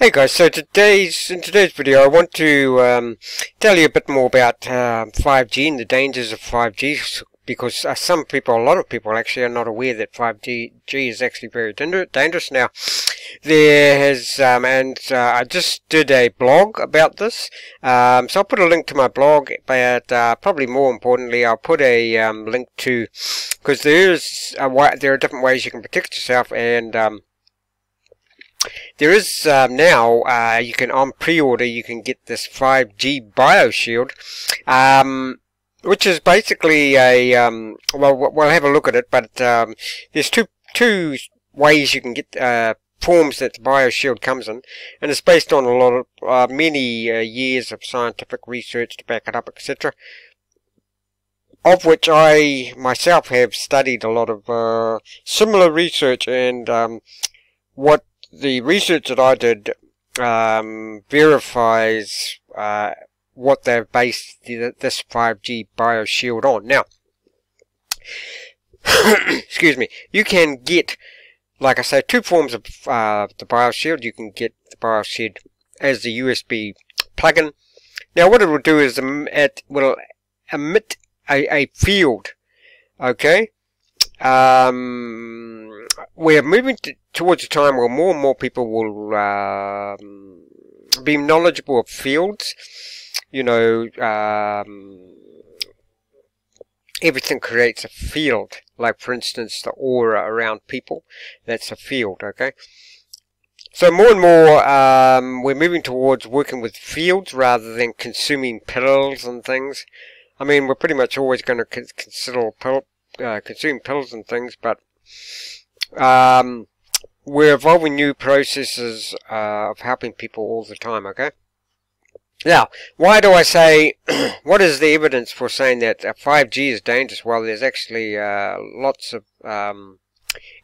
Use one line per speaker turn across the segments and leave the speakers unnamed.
Hey guys, so in today's video I want to tell you a bit more about 5G and the dangers of 5G, because a lot of people actually are not aware that 5G is actually very dangerous. Now, I just did a blog about this, so I'll put a link to my blog, but probably more importantly I'll put a link to, because there are different ways you can protect yourself, and there is now you can on pre-order you can get this 5G BioShield, which is basically a well, we'll have a look at it, but there's two ways you can get forms that the BioShield comes in, and it's based on a lot of many years of scientific research to back it up, etc., of which I myself have studied a lot of similar research, and what the research that I did verifies what they've based this 5G BioShield on. Now, excuse me, you can get, like I say, two forms of the BioShield. You can get the BioShield as the USB plug-in. Now, what it will do is it will emit a field, okay? We're moving towards a time where more and more people will be knowledgeable of fields. You know, everything creates a field. Like, for instance, the aura around people, that's a field, okay? So more and more we're moving towards working with fields rather than consuming pills and things. I mean, we're pretty much always going to consider consume pills and things, but we're evolving new processes of helping people all the time, okay? Now, why do I say, what is the evidence for saying that 5G is dangerous? Well, there's actually lots of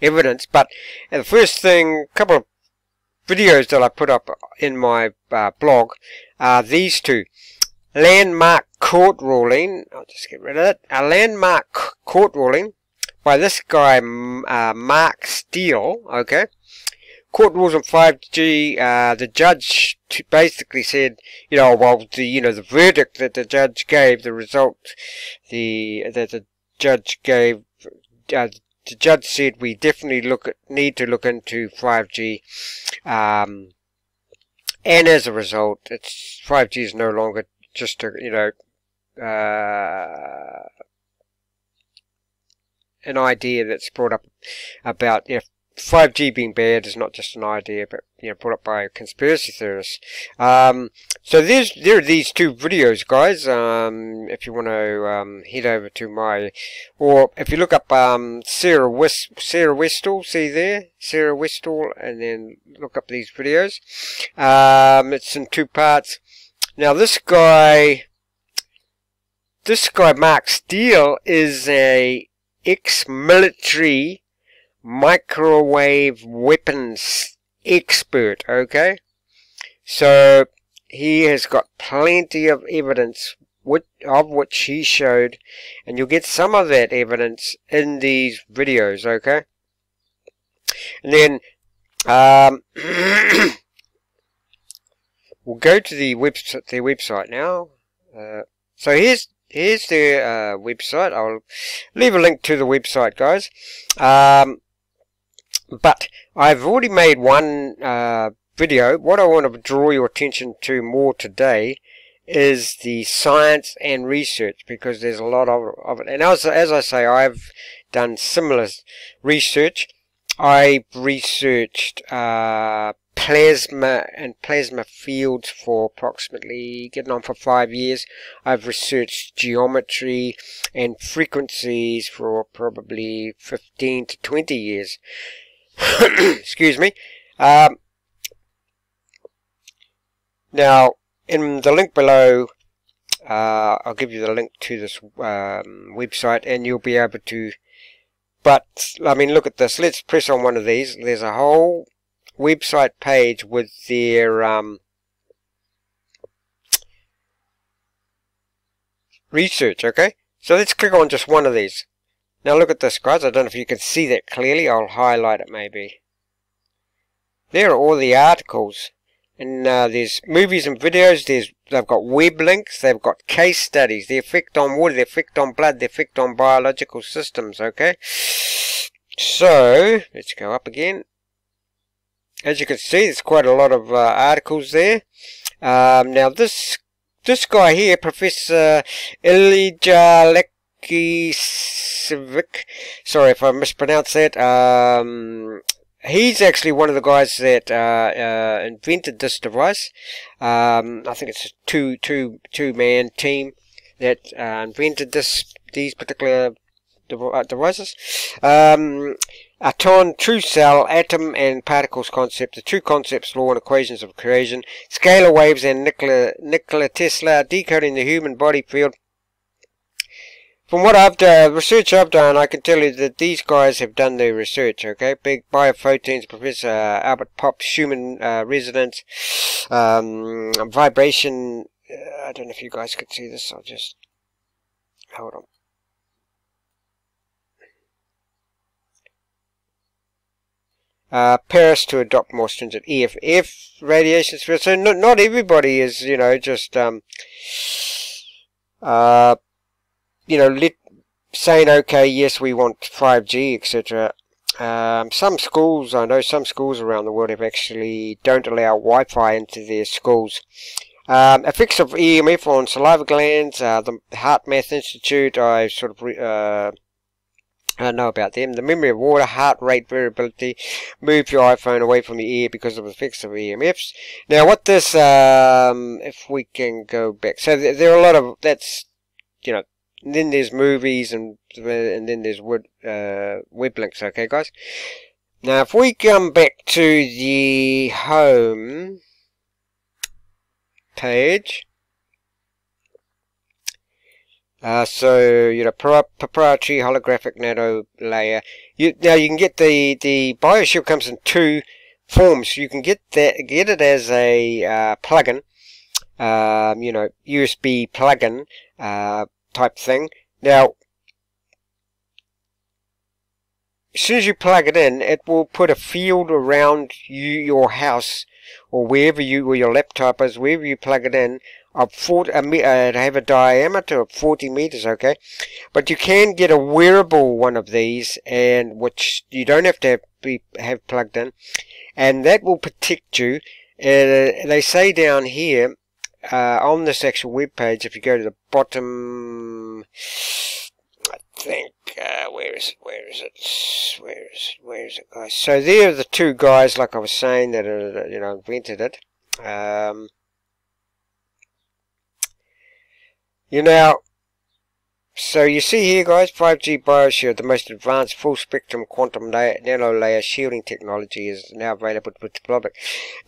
evidence, but the first thing, a couple of videos that I put up in my blog are these two. Landmark court ruling, I'll just get rid of it, a landmark court ruling by this guy, Mark Steele, okay? Court rules on 5G, the judge basically said, you know, well, the verdict that the judge gave, the result, that the judge gave, the judge said we definitely need to look into 5G, and as a result, 5G is no longer just an idea that's brought up about 5G being bad is not just an idea, but brought up by conspiracy theorists. So there are these two videos, guys. If you want to head over to my, or if you look up Sarah Westall, see there, Sarah Westall, and then look up these videos. It's in two parts. Now this guy Mark Steele is a ex-military microwave weapons expert, okay? So he has got plenty of evidence of which he showed, and you'll get some of that evidence in these videos, okay? And then we'll go to their website now. So here's their website. I'll leave a link to the website, guys. But I've already made one video. What I want to draw your attention to more today is the science and research, because there's a lot of it. And as I say, I've done similar research. I've researched plasma and plasma fields for approximately getting on for 5 years. I've researched geometry and frequencies for probably 15 to 20 years. Excuse me. Now, in the link below, I'll give you the link to this website, and you'll be able to. But I mean, look at this. Let's press on one of these. There's a whole website page with their research, okay? So let's click on just one of these. Now look at this, guys. I don't know if you can see that clearly. I'll highlight it maybe. There are all the articles And there's movies and videos. They've got web links. They've got case studies. The effect on water. The effect on blood. The effect on biological systems. Okay. So let's go up again. As you can see, there's quite a lot of articles there. Now this guy here, Professor Elijah Civic, sorry if I mispronounced that. He's actually one of the guys that invented this device. I think it's a two-man team that invented these particular devices. Atom, true cell, atom and particles concept, the two concepts, law and equations of creation, scalar waves and Nikola Tesla, decoding the human body field. From what research I've done, I can tell you that these guys have done their research, okay? Big biophotons, Professor Albert Pop's Schumann resonance, vibration, I don't know if you guys could see this, I'll just, hold on. Paris to adopt more stringent EFF radiation sphere. So not everybody is, you know, just, saying, okay, yes, we want 5G, etc. Some schools, I know some schools around the world have actually don't allow Wi-Fi into their schools. Effects of EMF on saliva glands, the Heart Math Institute, I sort of, I know about them. The memory of water, heart rate variability, move your iPhone away from the ear because of the effects of EMFs. Now what this, if we can go back, so there are a lot of, that's, you know, and then there's movies and then there's web links, okay guys? Now if we come back to the home page, so, you know, proprietary holographic nano layer. Now you can get the BioShield comes in two forms. You can get it as a plugin, you know, USB plugin type thing. Now, as soon as you plug it in, it will put a field around your house or wherever where your laptop is, wherever you plug it in. Of have a diameter of 40 meters, okay? But you can get a wearable one of these, and which you don't have to have plugged in, and that will protect you. They say down here on this actual web page, if you go to the bottom, I think where is it, guys? So there are the two guys, like I was saying, that are, you know, invented it. You know, so you see here, guys, 5GBioshield, the most advanced full-spectrum quantum nano-layer shielding technology, is now available to the public.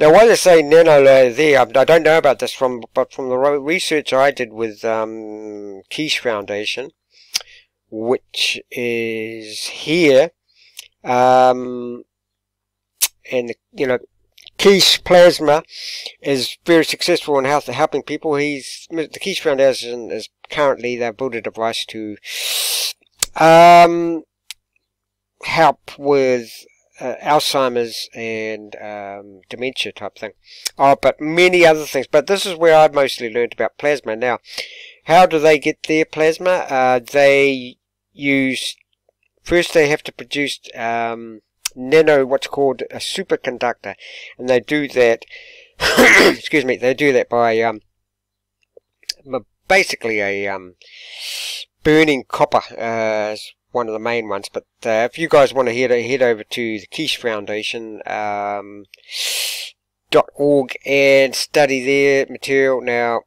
Now, why they say nano-layer there, I don't know about this, but from the research I did with Quiche Foundation, which is here, and you know, Quiche Plasma is very successful in helping people. The Quiche Foundation is currently, they've built a device to help with Alzheimer's and dementia type thing. Oh, but many other things. But this is where I mostly learned about plasma. Now, how do they get their plasma? They first they have to produce what's called a superconductor, and they do that excuse me, they do that by basically a burning copper is one of the main ones. But if you guys want to head over to the Quiche Foundation .org and study their material. Now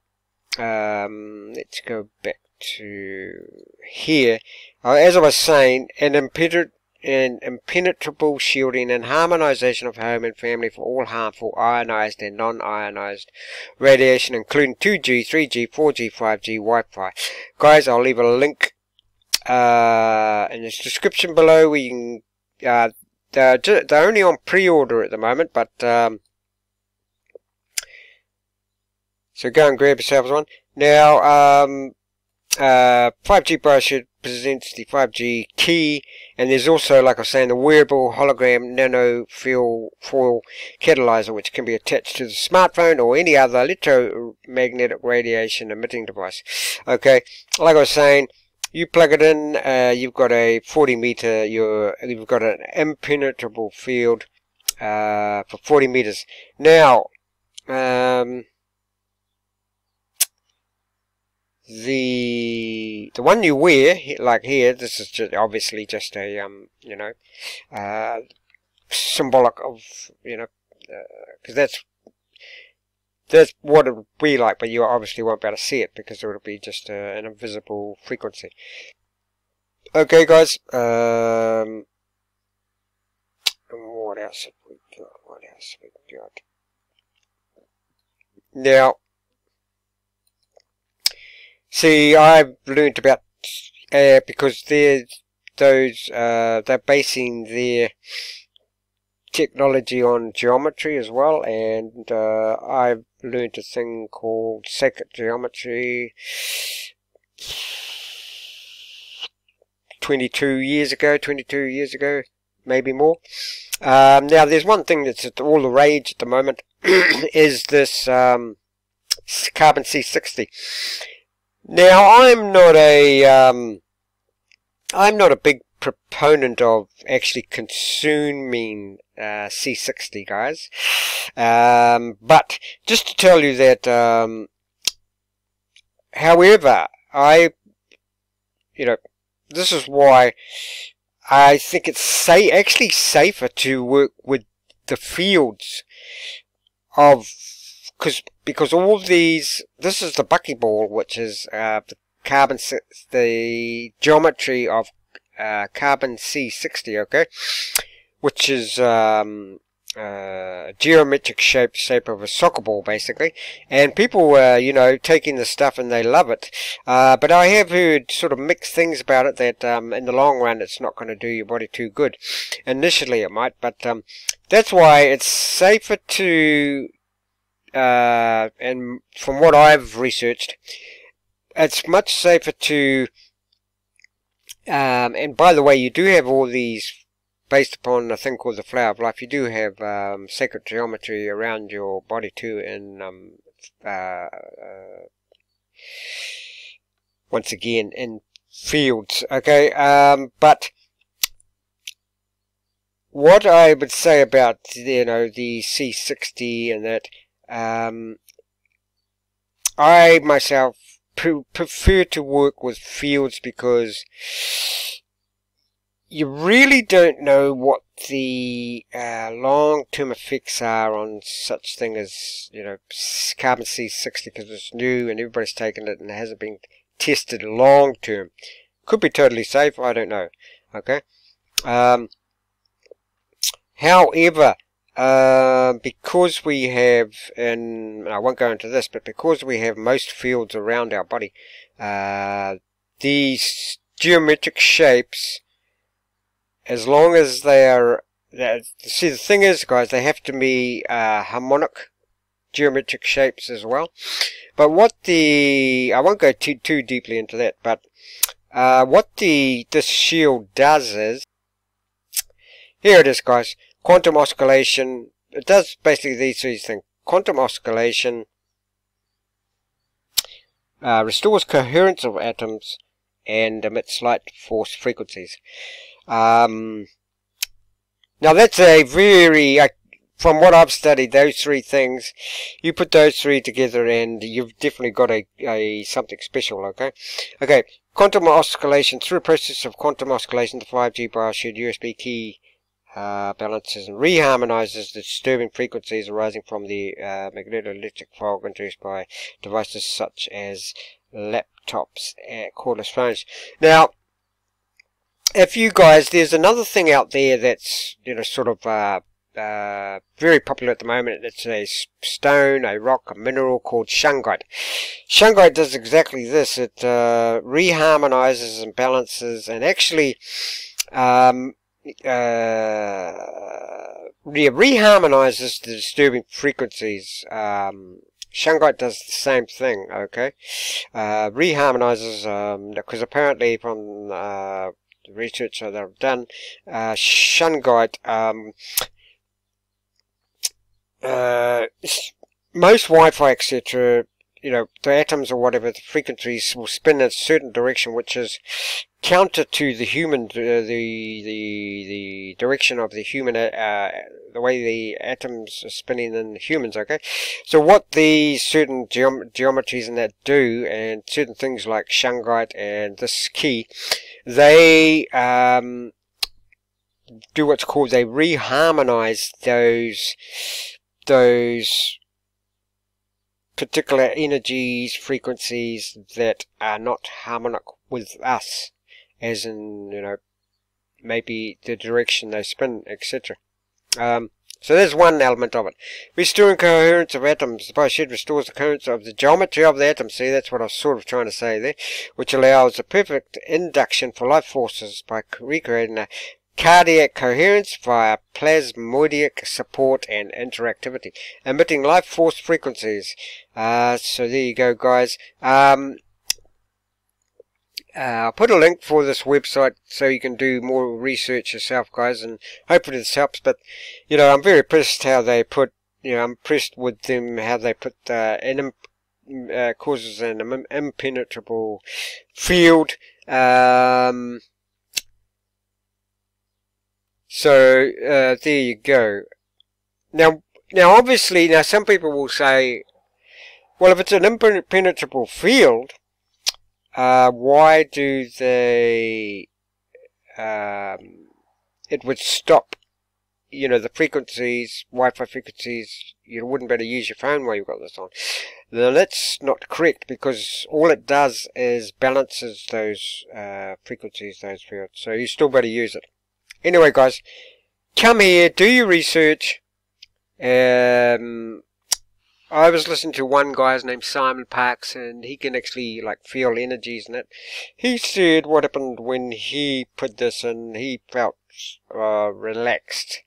let's go back to here. As I was saying, an impenetrable shielding and harmonization of home and family for all harmful ionized and non-ionized radiation, including 2G, 3G, 4G, 5G, Wi-Fi. Guys, I'll leave a link in the description below. We can, they're only on pre-order at the moment, but so go and grab yourselves one. Now, 5GBioshield represents the 5G key, and there's also, like I was saying, the wearable hologram nano foil catalyzer, which can be attached to the smartphone or any other electromagnetic radiation emitting device. Okay, like I was saying, you plug it in, you've got a 40 meter, you've got an impenetrable field for 40 meters. Now, the one you wear, like here, this is just obviously just a you know, symbolic of, you know, because that's what it would be like, but you obviously won't be able to see it because it would be just an invisible frequency. Okay, guys. What else have we got? What else have we got? Now, see, I've learned about because they're basing their technology on geometry as well, and I've learned a thing called sacred geometry 22 years ago, maybe more. Now, there's one thing that's at all the rage at the moment is this carbon C60. Now, I'm not a big proponent of actually consuming C60, guys. But just to tell you that, however, you know, this is why I think it's actually safer to work with the fields of, because all these, this is the buckyball, which is the geometry of carbon C60, okay, which is geometric shape of a soccer ball, basically. And people you know, taking the stuff and they love it, but I have heard sort of mixed things about it, that in the long run it's not going to do your body too good. Initially it might, but that's why it's safer to and from what I've researched, it's much safer to and by the way, you do have all these based upon a thing called the flower of life. You do have sacred geometry around your body too, and once again in fields, okay. But what I would say about, you know, the C60 and that, I myself prefer to work with fields because you really don't know what the long-term effects are on such thing as, you know, carbon C60, because it's new and everybody's taken it and it hasn't been tested long-term. Could be totally safe, I don't know. Okay. However, because we have, and I won't go into this, but because we have most fields around our body, these geometric shapes, as long as they are, see, the thing is, guys, they have to be harmonic geometric shapes as well. But what I won't go too deeply into that, but what this shield does is, here it is, guys, quantum oscillation. It does basically these three things. Quantum oscillation, restores coherence of atoms, and emits light force frequencies. Now that's a very, from what I've studied, those three things, you put those three together and you've definitely got a something special, okay? Okay, quantum oscillation. Through a process of quantum oscillation, the 5GBioshield USB Key balances and reharmonizes the disturbing frequencies arising from the magneto-electric fog induced by devices such as laptops and cordless phones. Now, if you guys, there's another thing out there that's, you know, sort of very popular at the moment. It's a stone, a rock, a mineral called shungite. Shungite does exactly this. It reharmonizes and balances, and actually reharmonizes the disturbing frequencies Shungite does the same thing, okay? Reharmonizes, because apparently from the research that I've done, shungite, most Wi-Fi, etc., you know, the atoms or whatever, the frequencies will spin in a certain direction, which is counter to the human, the direction of the human, the way the atoms are spinning in humans, okay? So what these certain geometries and that do, and certain things like shungite and this key, they do what's called, they reharmonize those particular energies, frequencies that are not harmonic with us, as in, you know, maybe the direction they spin, etc. So there's one element of it. Restoring coherence of atoms. The BioShield restores the coherence of the geometry of the atom. See, that's what I was sort of trying to say there, which allows a perfect induction for life forces by recreating a cardiac coherence via plasmoidic support and interactivity, emitting life force frequencies. So there you go, guys. I'll put a link for this website so you can do more research yourself, guys, and hopefully this helps. But, you know, I'm very impressed how they put, you know, I'm impressed with them, how they put causes an impenetrable field. So there you go. Now obviously, now some people will say, well, if it's an impenetrable field, why do they, it would stop, you know, the frequencies, Wi-Fi frequencies, you wouldn't be able to use your phone while you've got this on. Now that's not correct, because all it does is balances those frequencies, those fields, so you still better use it. Anyway, guys, come here, do your research. I was listening to one guy, his name's Simon Parks, and he can actually like feel energies and that. He said what happened when he put this in, he felt relaxed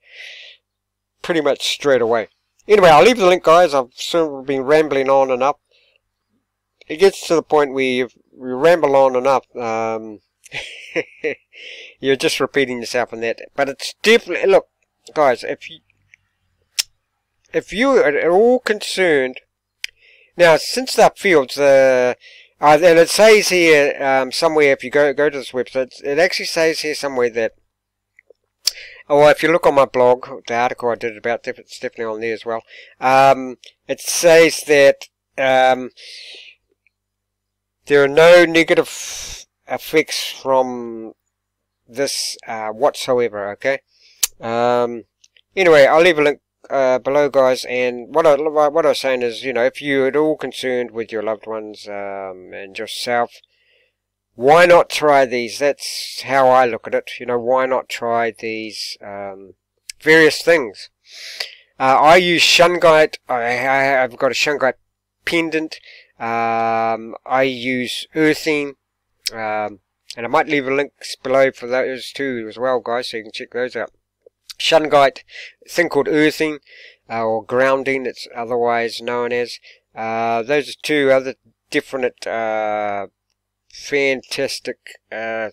pretty much straight away. Anyway, I'll leave the link, guys. I've sort of been rambling on enough. It gets to the point where you ramble on enough. You're just repeating yourself in that, but it's definitely, look, guys, if you are all concerned, now since they're fields, and it says here somewhere, if you go to this website, it actually says here somewhere that, or if you look on my blog, the article I did about it, it's definitely on there as well. It says that there are no negative effects from this whatsoever, okay? Anyway, I'll leave a link below, guys, and what I was saying is, you know, if you're at all concerned with your loved ones and yourself, why not try these? That's how I look at it, you know, why not try these various things? I use shungite. I've got a shungite pendant. I use earthing, and I might leave a links below for those too as well, guys, so you can check those out. Shungite, a thing called earthing, or grounding, it's otherwise known as. Those are two other different fantastic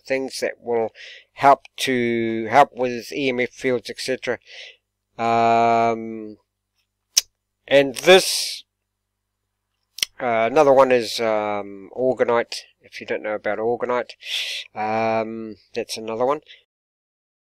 things that will help with EMF fields, etc. And this, another one is orgonite. If you don't know about orgonite, that's another one.